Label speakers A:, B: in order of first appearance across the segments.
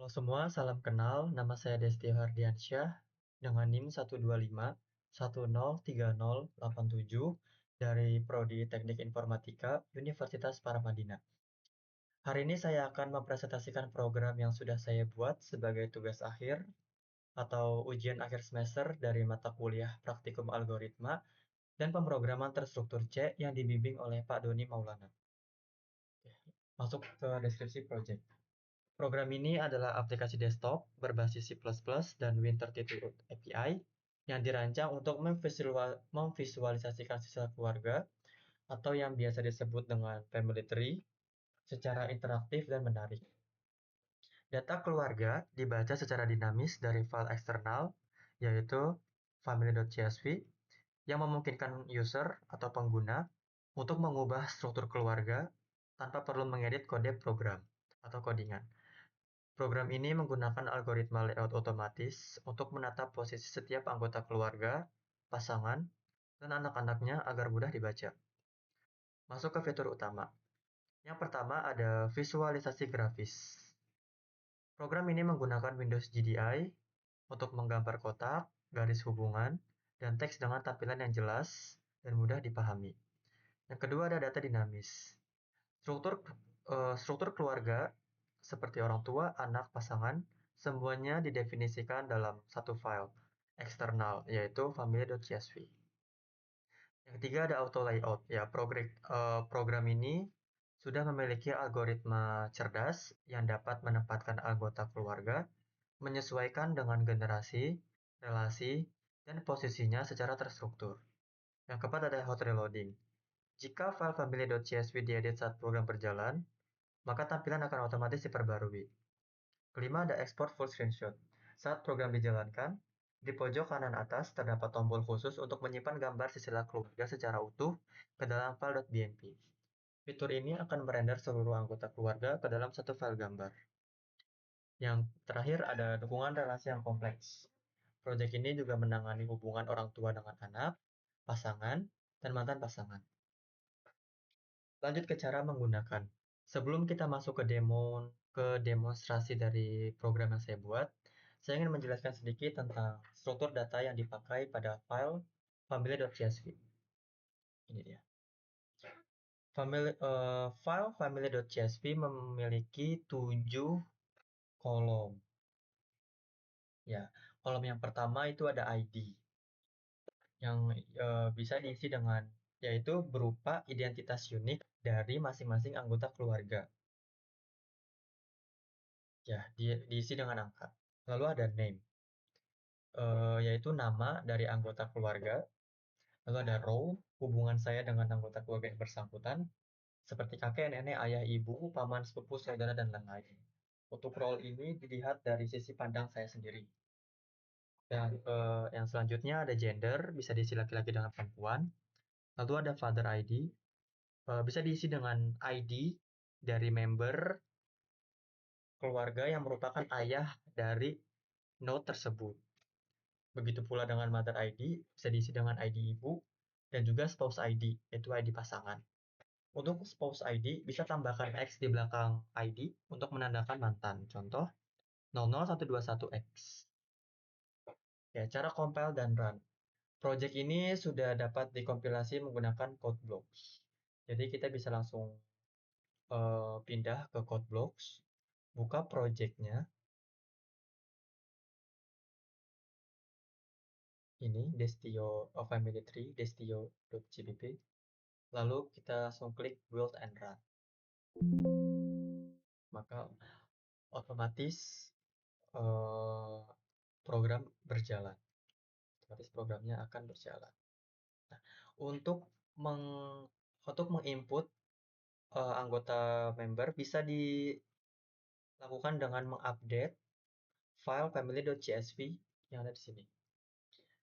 A: Halo semua, salam kenal. Nama saya Desti Hardiansyah dengan NIM 125 103087 dari Prodi Teknik Informatika Universitas Paramadina. Hari ini saya akan mempresentasikan program yang sudah saya buat sebagai tugas akhir atau ujian akhir semester dari mata kuliah Praktikum Algoritma dan Pemrograman Terstruktur C yang dibimbing oleh Pak Doni Maulana. Masuk ke deskripsi project. Program ini adalah aplikasi desktop berbasis C++ dan Win32 API yang dirancang untuk memvisualisasikan sosial keluarga atau yang biasa disebut dengan family tree secara interaktif dan menarik. Data keluarga dibaca secara dinamis dari file eksternal, yaitu family.csv, yang memungkinkan user atau pengguna untuk mengubah struktur keluarga tanpa perlu mengedit kode program atau codingan. Program ini menggunakan algoritma layout otomatis untuk menata posisi setiap anggota keluarga, pasangan, dan anak-anaknya agar mudah dibaca. Masuk ke fitur utama. Yang pertama ada visualisasi grafis. Program ini menggunakan Windows GDI untuk menggambar kotak, garis hubungan, dan teks dengan tampilan yang jelas dan mudah dipahami. Yang kedua ada data dinamis. Struktur keluarga seperti orang tua, anak, pasangan, semuanya didefinisikan dalam satu file eksternal, yaitu family.csv. Yang ketiga ada auto layout. Ya, program ini sudah memiliki algoritma cerdas yang dapat menempatkan anggota keluarga menyesuaikan dengan generasi, relasi, dan posisinya secara terstruktur. Yang keempat ada hot reloading. Jika file family.csv diedit saat program berjalan, maka tampilan akan otomatis diperbarui. Kelima ada export full screenshot. Saat program dijalankan, di pojok kanan atas terdapat tombol khusus untuk menyimpan gambar sila keluarga secara utuh ke dalam file .bmp. Fitur ini akan merender seluruh anggota keluarga ke dalam satu file gambar. Yang terakhir ada dukungan relasi yang kompleks. Proyek ini juga menangani hubungan orang tua dengan anak, pasangan, dan mantan pasangan. Lanjut ke cara menggunakan. Sebelum kita masuk ke demonstrasi dari program yang saya buat, saya ingin menjelaskan sedikit tentang struktur data yang dipakai pada file family.csv. Ini dia. File family.csv memiliki 7 kolom. Ya, kolom yang pertama itu ada ID yang bisa diisi dengan yaitu berupa identitas unik dari masing-masing anggota keluarga. Ya, diisi dengan angka. Lalu ada name, yaitu nama dari anggota keluarga. Lalu ada role, hubungan saya dengan anggota keluarga yang bersangkutan, seperti kakek, nenek, ayah, ibu, paman, sepupu, saudara, dan lain-lain. Untuk role ini dilihat dari sisi pandang saya sendiri. Dan yang selanjutnya ada gender, bisa diisi laki-laki dengan perempuan. Lalu ada father ID, bisa diisi dengan ID dari member keluarga yang merupakan ayah dari node tersebut. Begitu pula dengan mother ID, bisa diisi dengan ID ibu, dan juga spouse ID, yaitu ID pasangan. Untuk spouse ID, bisa tambahkan X di belakang ID untuk menandakan mantan. Contoh, 00121X. Ya, cara compile dan run. Project ini sudah dapat dikompilasi menggunakan code blocks. Jadi kita bisa langsung pindah ke code blocks, buka projectnya, ini Destio Family Tree, destio.cpp. Lalu kita langsung klik build and run. Maka otomatis eh, program berjalan. Otomatis programnya akan berjalan. Nah, untuk meng untuk menginput anggota member bisa dilakukan dengan mengupdate file family.csv yang ada di sini.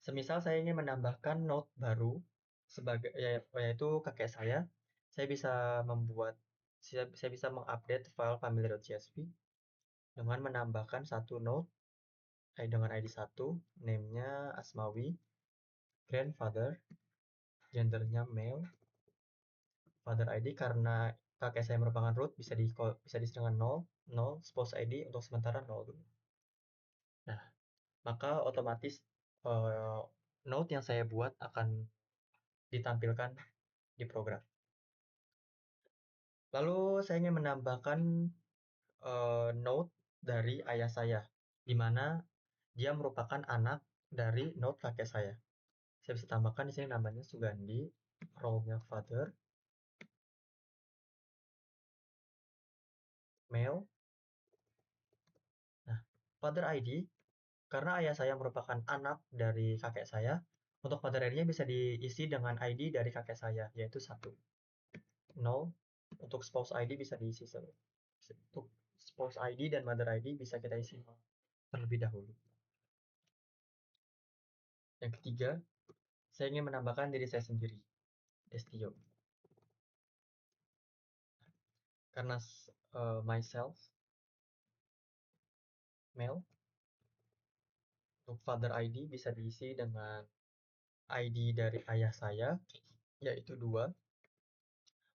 A: Semisal saya ingin menambahkan node baru yaitu kakek saya bisa saya bisa mengupdate file family.csv dengan menambahkan satu node dengan ID 1, name-nya Asmawi, grandfather, gendernya male, father ID karena kakek saya merupakan root bisa diisi dengan 0, 0, spouse ID untuk sementara 0 dulu. Nah, maka otomatis note yang saya buat akan ditampilkan di program. Lalu saya ingin menambahkan note dari ayah saya, di mana dia merupakan anak dari note kakek saya. Saya bisa tambahkan di sini namanya Sugandi, role-nya father, male. Nah, father ID, karena ayah saya merupakan anak dari kakek saya, untuk father ID-nya bisa diisi dengan ID dari kakek saya, yaitu 1. 0. Untuk spouse ID bisa diisi untuk spouse ID dan mother ID bisa kita isi terlebih dahulu. Yang ketiga, saya ingin menambahkan diri saya sendiri, Estio. Karena myself, male, untuk father ID bisa diisi dengan ID dari ayah saya, yaitu 2.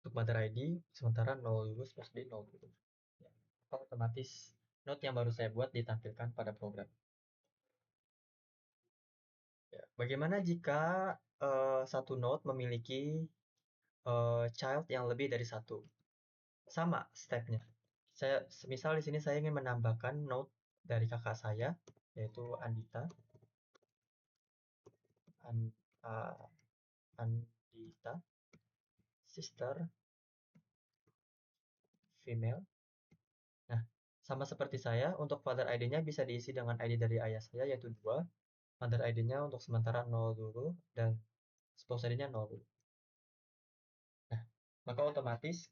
A: Untuk mother ID, sementara 0 dulu, spouse ID 0 dulu. Ya, otomatis note yang baru saya buat ditampilkan pada program. Ya, bagaimana jika satu note memiliki child yang lebih dari 1? Sama stepnya. Semisal di sini saya ingin menambahkan note dari kakak saya, yaitu Andita. Andita, sister, female. Nah, sama seperti saya, untuk father ID-nya bisa diisi dengan ID dari ayah saya, yaitu 2. Mother ID-nya untuk sementara 0 dulu, dan spouse ID-nya 0 dulu. Nah, maka otomatis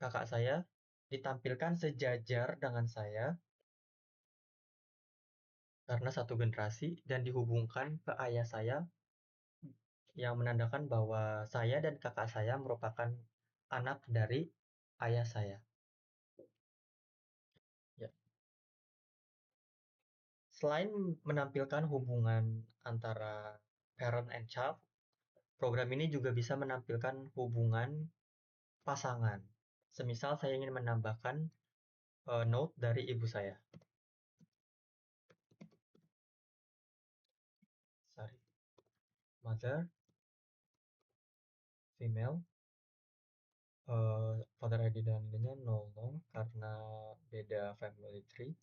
A: kakak saya ditampilkan sejajar dengan saya karena satu generasi dan dihubungkan ke ayah saya yang menandakan bahwa saya dan kakak saya merupakan anak dari ayah saya. Ya. Selain menampilkan hubungan antara parent and child, program ini juga bisa menampilkan hubungan pasangan. Semisal saya ingin menambahkan note dari ibu saya. Sorry. Mother, female, father ID dan ID-nya 00 karena beda family tree.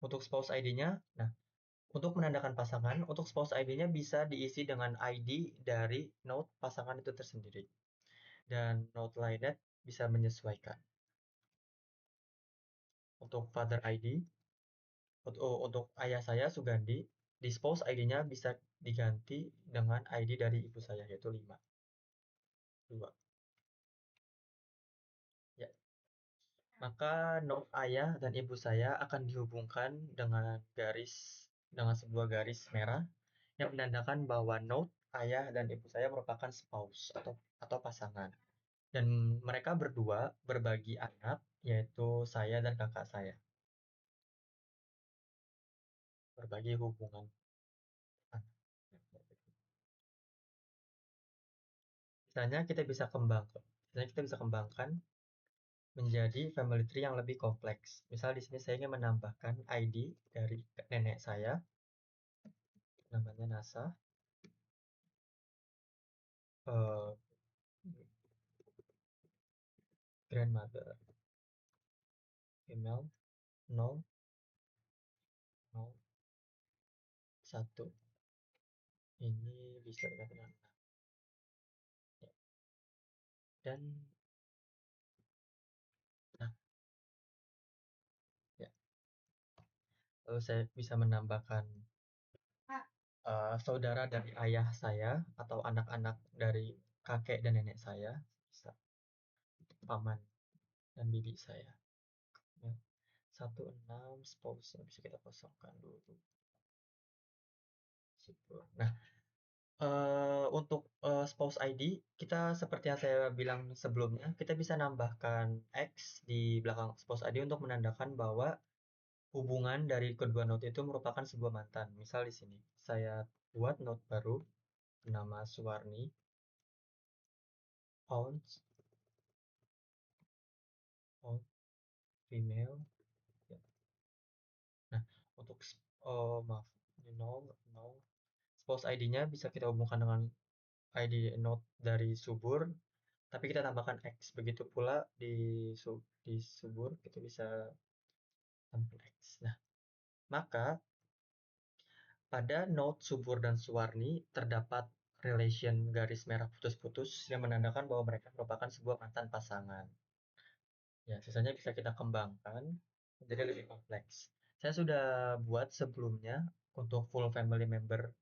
A: Untuk spouse ID-nya, nah untuk menandakan pasangan, untuk spouse ID-nya bisa diisi dengan ID dari note pasangan itu tersendiri. Dan note lainnya bisa menyesuaikan. Untuk father ID, untuk ayah saya Sugandi, di spouse ID-nya bisa diganti dengan ID dari ibu saya, yaitu 5. 2. Ya. Maka note ayah dan ibu saya akan dihubungkan dengan sebuah garis merah yang menandakan bahwa note ayah dan ibu saya merupakan spouse atau pasangan. Dan mereka berdua berbagi anak, yaitu saya dan kakak saya. Berbagi hubungan anak. Misalnya kita bisa kembangkan menjadi family tree yang lebih kompleks. Misal di sini saya ingin menambahkan ID dari nenek saya, namanya Nasa. eh, Grandmother, female, 0, 0, 1. Ini bisa dikatakan. Ya. Dan nah, ya. Lalu saya bisa menambahkan saudara dari ayah saya atau anak-anak dari kakek dan nenek saya, bisa paman dan bibi saya. Ya. 16 spouse bisa kita kosongkan dulu. Nah, untuk spouse ID kita seperti yang saya bilang sebelumnya, kita bisa nambahkan X di belakang spouse ID untuk menandakan bahwa hubungan dari kedua note itu merupakan sebuah mantan. Misal di sini saya buat note baru nama Suwarni, owns, own, female, Oh, maaf, no. Spouse ID-nya bisa kita hubungkan dengan ID Note dari Subur, tapi kita tambahkan X. Begitu pula di Subur itu bisa tambahkan X. Nah, maka pada Note Subur dan Suwarni terdapat relation garis merah putus-putus yang menandakan bahwa mereka merupakan sebuah mantan pasangan. Ya, sisanya bisa kita kembangkan menjadi lebih kompleks. Saya sudah buat sebelumnya untuk full family member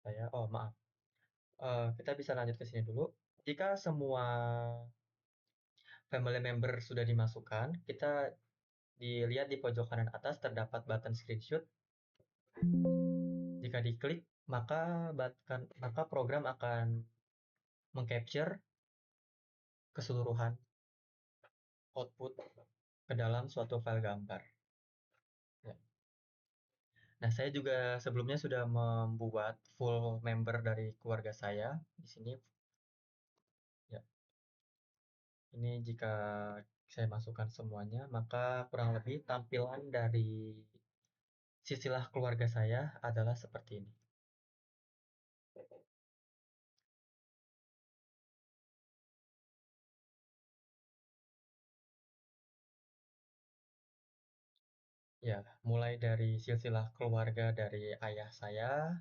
A: saya. Oh, maaf. Kita bisa lanjut ke sini dulu. Jika semua family member sudah dimasukkan, kita dilihat di pojok kanan atas terdapat button screenshot. Jika diklik, maka program akan mengcapture keseluruhan output ke dalam suatu file gambar. Ya. Nah, saya juga sebelumnya sudah membuat full member dari keluarga saya di sini. Ya, ini jika saya masukkan semuanya, maka kurang lebih tampilan dari sisilah keluarga saya adalah seperti ini. Ya, mulai dari silsilah keluarga dari ayah saya,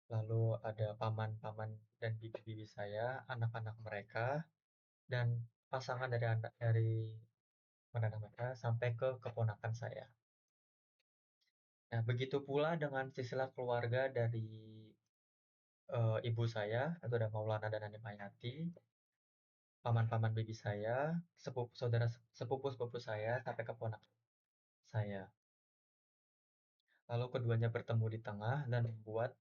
A: lalu ada paman-paman dan bibi-bibi saya, anak-anak mereka, dan pasangan dari anak dari menanam mereka sampai ke keponakan saya. Nah, begitu pula dengan silsilah keluarga dari ibu saya, itu ada Maulana dan Nani Mayati, paman-paman bibi saya, saudara sepupu-sepupu saya, sampai keponakan saya. Lalu keduanya bertemu di tengah dan membuat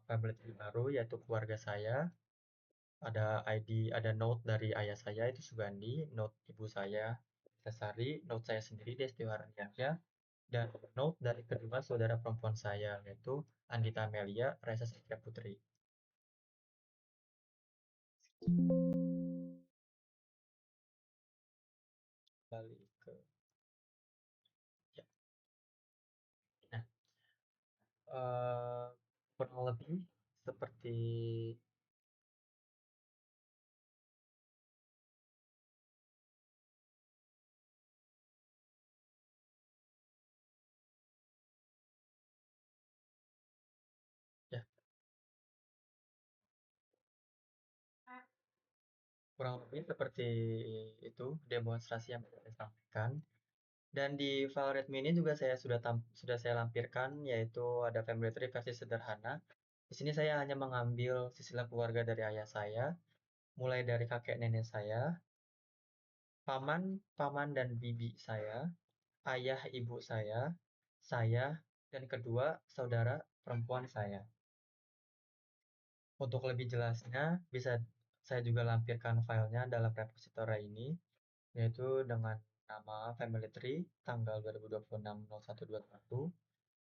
A: family tree baru, yaitu keluarga saya. Ada ID, ada note dari ayah saya itu Sugandi, note ibu saya Sesari, note saya sendiri Desti Wardiansyah, dan note dari kedua saudara perempuan saya yaitu Andita Amelia, Raisa Satria Putri. Balik ke ya. Nah, eh, kurang lebih seperti ya, kurang lebih seperti itu demonstrasi yang saya sampaikan. Dan di file readme ini juga sudah saya lampirkan yaitu ada family tree versi sederhana. Di sini saya hanya mengambil silsilah keluarga dari ayah saya, mulai dari kakek nenek paman, paman dan bibi saya, ayah ibu saya, dan kedua saudara perempuan saya. Untuk lebih jelasnya, bisa saya juga lampirkan filenya dalam repository ini, yaitu dengan nama family tree tanggal 2026/01/21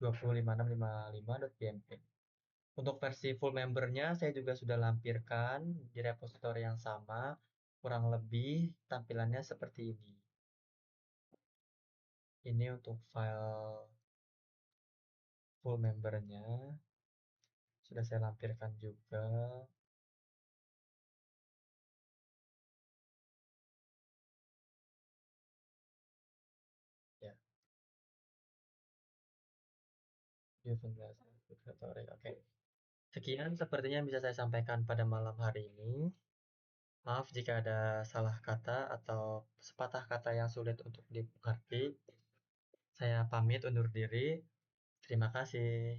A: 205655.bmp. Untuk versi full membernya saya juga sudah lampirkan di repository yang sama, kurang lebih tampilannya seperti ini. Ini untuk file full membernya sudah saya lampirkan juga. Ya, di penjelasan repository. Oke. Sekian sepertinya yang bisa saya sampaikan pada malam hari ini. Maaf jika ada salah kata atau sepatah kata yang sulit untuk dimengerti. Saya pamit undur diri. Terima kasih.